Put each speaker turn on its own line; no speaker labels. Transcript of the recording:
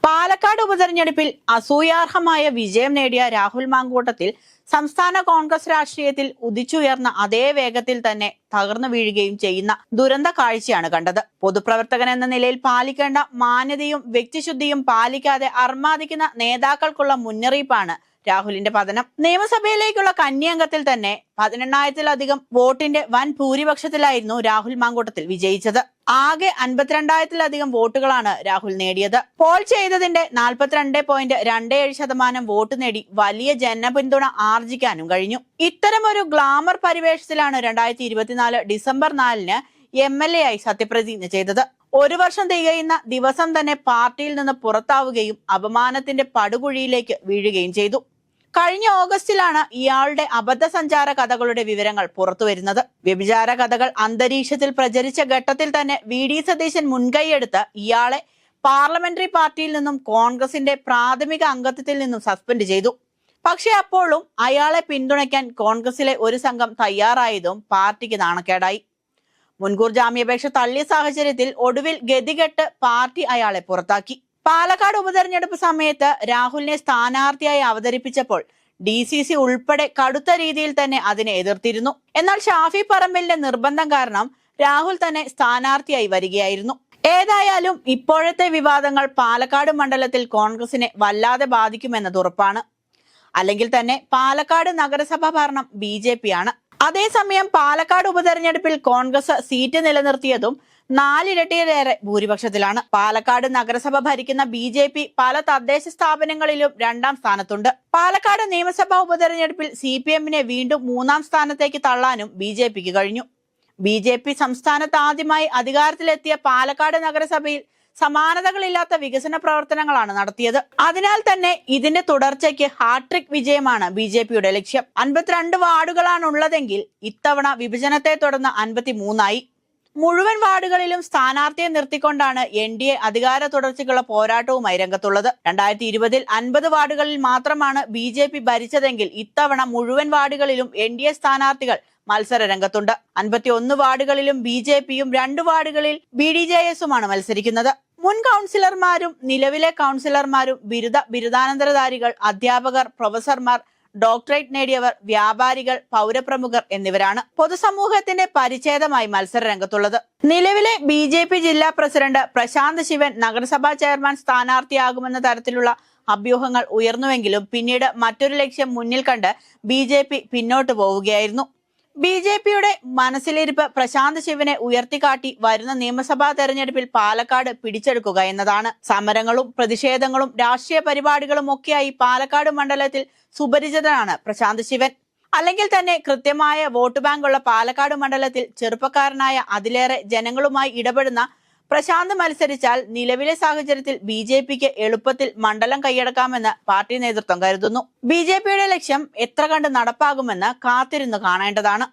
പാലക്കാട് ഉപതെരഞ്ഞെടുപ്പിൽ അസൂയാർഹമായ വിജയം നേടിയ രാഹുൽ മാങ്കൂട്ടത്തിൽ സംസ്ഥാന കോൺഗ്രസ് രാഷ്ട്രീയത്തിൽ ഉദിച്ചുയർന്ന അതേ വേഗത്തിൽ തന്നെ തകർന്നു വീഴുകയും ചെയ്യുന്ന ദുരന്ത കാഴ്ചയാണ് കണ്ടത്. പൊതുപ്രവർത്തകൻ എന്ന നിലയിൽ പാലിക്കേണ്ട മാന്യതയും വ്യക്തിശുദ്ധിയും പാലിക്കാതെ അർമാദിക്കുന്ന നേതാക്കൾക്കുള്ള മുന്നറിയിപ്പാണ് രാഹുലിന്റെ പതനം. നിയമസഭയിലേക്കുള്ള കന്യംഗത്തിൽ തന്നെ 18,000-ലധികം വോട്ടിന്റെ വൻ ഭൂരിപക്ഷത്തിലായിരുന്നു രാഹുൽ മാങ്കൂട്ടത്തിൽ വിജയിച്ചത്. ആകെ 52,000-ലധികം വോട്ടുകളാണ് രാഹുൽ നേടിയത്. പോൾ ചെയ്തതിന്റെ 42.27% വോട്ട് നേടി വലിയ ജനപിന്തുണ ആർജിക്കാനും കഴിഞ്ഞു. ഇത്തരമൊരു ഗ്ലാമർ പരിവേഷത്തിലാണ് 2024 ഡിസംബർ 4-ന് MLA ആയി സത്യപ്രതിജ്ഞ ചെയ്തത്. ഒരു വർഷം തികയുന്ന ദിവസം തന്നെ പാർട്ടിയിൽ നിന്ന് പുറത്താവുകയും അപമാനത്തിന്റെ പടുകുഴിയിലേക്ക് വീഴുകയും ചെയ്തു. കഴിഞ്ഞ ഓഗസ്റ്റിലാണ് ഇയാളുടെ അബദ്ധസഞ്ചാര കഥകളുടെ വിവരങ്ങൾ പുറത്തുവരുന്നത്. വ്യഭിചാര കഥകൾ അന്തരീക്ഷത്തിൽ പ്രചരിച്ച ഘട്ടത്തിൽ തന്നെ VD സതീശൻ മുൻകൈയെടുത്ത് ഇയാളെ പാർലമെന്ററി പാർട്ടിയിൽ നിന്നും കോൺഗ്രസിന്റെ പ്രാഥമിക അംഗത്വത്തിൽ നിന്നും സസ്പെൻഡ് ചെയ്തു. പക്ഷെ അപ്പോഴും അയാളെ പിന്തുണയ്ക്കാൻ കോൺഗ്രസിലെ ഒരു സംഘം തയ്യാറായതും പാർട്ടിക്ക് നാണക്കേടായി. മുൻകൂർ ജാമ്യാപേക്ഷ തള്ളിയ സാഹചര്യത്തിൽ ഒടുവിൽ ഗതികെട്ട് പാർട്ടി അയാളെ പുറത്താക്കി. പാലക്കാട് ഉപതെരഞ്ഞെടുപ്പ് സമയത്ത് രാഹുലിനെ സ്ഥാനാർത്ഥിയായി അവതരിപ്പിച്ചപ്പോൾ DCC ഉൾപ്പെടെ കടുത്ത രീതിയിൽ തന്നെ അതിനെ എതിർത്തിരുന്നു. എന്നാൽ ഷാഫി പറമ്പിലിന്റെ നിർബന്ധം കാരണം രാഹുൽ തന്നെ സ്ഥാനാർത്ഥിയായി വരികയായിരുന്നു. ഏതായാലും ഇപ്പോഴത്തെ വിവാദങ്ങൾ പാലക്കാട് മണ്ഡലത്തിൽ കോൺഗ്രസിനെ വല്ലാതെ ബാധിക്കുമെന്നത് ഉറപ്പാണ്. അല്ലെങ്കിൽ തന്നെ പാലക്കാട് നഗരസഭാ ഭരണം BJP ആണ്. അതേസമയം പാലക്കാട് ഉപതെരഞ്ഞെടുപ്പിൽ കോൺഗ്രസ് സീറ്റ് നിലനിർത്തിയതും 4 ഇരട്ടിയിലേറെ ഭൂരിപക്ഷത്തിലാണ്. പാലക്കാട് നഗരസഭ ഭരിക്കുന്ന BJP പല തദ്ദേശ സ്ഥാപനങ്ങളിലും 2ാം സ്ഥാനത്തുണ്ട്. പാലക്കാട് നിയമസഭാ ഉപതെരഞ്ഞെടുപ്പിൽ CPM-നെ വീണ്ടും 3ാം സ്ഥാനത്തേക്ക് തള്ളാനും BJPക്ക് കഴിഞ്ഞു. BJP സംസ്ഥാനത്ത് ആദ്യമായി അധികാരത്തിലെത്തിയ പാലക്കാട് നഗരസഭയിൽ സമാനതകളില്ലാത്ത വികസന പ്രവർത്തനങ്ങളാണ് നടത്തിയത്. അതിനാൽ തന്നെ ഇതിന്റെ തുടർച്ചയ്ക്ക് ഹാട്രിക് വിജയമാണ് BJPയുടെ ലക്ഷ്യം. 52 വാർഡുകളാണ് ഉള്ളതെങ്കിൽ ഇത്തവണ വിഭജനത്തെ തുടർന്ന് 53 മുഴുവൻ വാർഡുകളിലും സ്ഥാനാർത്ഥിയെ നിർത്തിക്കൊണ്ടാണ് NDA അധികാര തുടർച്ചയ്ക്കുള്ള പോരാട്ടവുമായി രംഗത്തുള്ളത്. 2020-ൽ 50 വാർഡുകളിൽ മാത്രമാണ് BJP ഭരിച്ചതെങ്കിൽ ഇത്തവണ മുഴുവൻ വാർഡുകളിലും NDA സ്ഥാനാർത്ഥികൾ മത്സര രംഗത്തുണ്ട്. 51 വാർഡുകളിലും BJPയും 2 വാർഡുകളിൽ BDJS-ഉമാണ് മത്സരിക്കുന്നത്. മുൻ കൗൺസിലർമാരും നിലവിലെ കൗൺസിലർമാരും ബിരുദാനന്തരധാരികൾ, അധ്യാപകർ, പ്രൊഫസർമാർ, ഡോക്ടറേറ്റ് നേടിയവർ, വ്യാപാരികൾ, പൗരപ്രമുഖർ എന്നിവരാണ് പൊതുസമൂഹത്തിന്റെ പരിച്ഛേദമായി മത്സര രംഗത്തുള്ളത്. നിലവിലെ BJP ജില്ലാ പ്രസിഡന്റ് പ്രശാന്ത് ശിവൻ നഗരസഭാ ചെയർമാൻ സ്ഥാനാർത്ഥിയാകുമെന്ന തരത്തിലുള്ള അഭ്യൂഹങ്ങൾ ഉയർന്നുവെങ്കിലും പിന്നീട് മറ്റൊരു ലക്ഷ്യം മുന്നിൽ കണ്ട് BJP പിന്നോട്ട് പോവുകയായിരുന്നു. BJPയുടെ മനസ്സിലിരിപ്പ് പ്രശാന്ത് ശിവനെ ഉയർത്തിക്കാട്ടി വരുന്ന നിയമസഭാ തെരഞ്ഞെടുപ്പിൽ പാലക്കാട് പിടിച്ചെടുക്കുക എന്നതാണ്. സമരങ്ങളും പ്രതിഷേധങ്ങളും രാഷ്ട്രീയ പരിപാടികളും ഒക്കെയായി പാലക്കാട് മണ്ഡലത്തിൽ സുപരിചിതനാണ് പ്രശാന്ത് ശിവൻ. അല്ലെങ്കിൽ തന്നെ കൃത്യമായ വോട്ട് ബാങ്കുള്ള പാലക്കാട് മണ്ഡലത്തിൽ ചെറുപ്പക്കാരനായ അതിലേറെ ജനങ്ങളുമായി ഇടപെടുന്ന പ്രശാന്ത് മത്സരിച്ചാൽ നിലവിലെ സാഹചര്യത്തിൽ BJPക്ക് എളുപ്പത്തിൽ മണ്ഡലം കൈയടക്കാമെന്ന് പാർട്ടി നേതൃത്വം കരുതുന്നു. BJPയുടെ ലക്ഷ്യം എത്ര കണ്ട് നടപ്പാകുമെന്ന് കാത്തിരുന്നു കാണേണ്ടതാണ്.